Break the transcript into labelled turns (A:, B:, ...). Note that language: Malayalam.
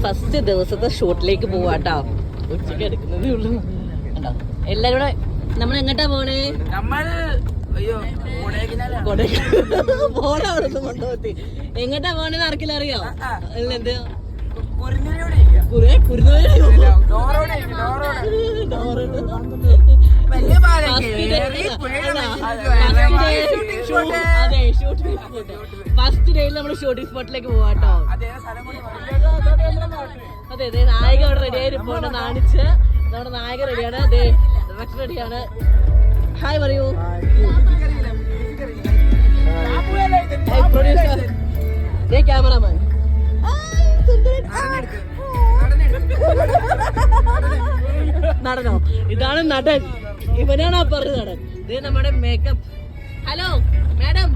A: ഫസ്റ്റ് ദിവസത്തെ ഷൂട്ടിലേക്ക് പോവാട്ടോ. ഉച്ചക്ക് എടുക്കുന്നതേ ഉള്ളൂ. എല്ലാരും കൂടെ നമ്മൾ എങ്ങോട്ടാ പോണേ? പോണ അവിടെ കൊണ്ടുപോത്തി. എങ്ങോട്ടാ പോണെന്ന് ആർക്കെങ്കിലും അറിയോ? എന്ത് ഫസ്റ്റ് ഡേയിൽ നമ്മൾ ഷൂട്ടിംഗ് സ്പോട്ടിലേക്ക് പോവാട്ടോ. അതെ അതെ, നായിക അവിടെ റെഡി ആയിരിപ്പോണ്ട് നാണിച്ച്. നമ്മുടെ നായിക റെഡിയാണ്, അതെ റെഡിയാണ്. ഹായ് പറയൂ. Producer, cameraman. നടനോ? ഇതാണ് നടൻ. ഇവനാണ് ആ പറഞ്ഞ നടൻ. ഇത് നമ്മുടെ മേക്കപ്പ്. Hello madam.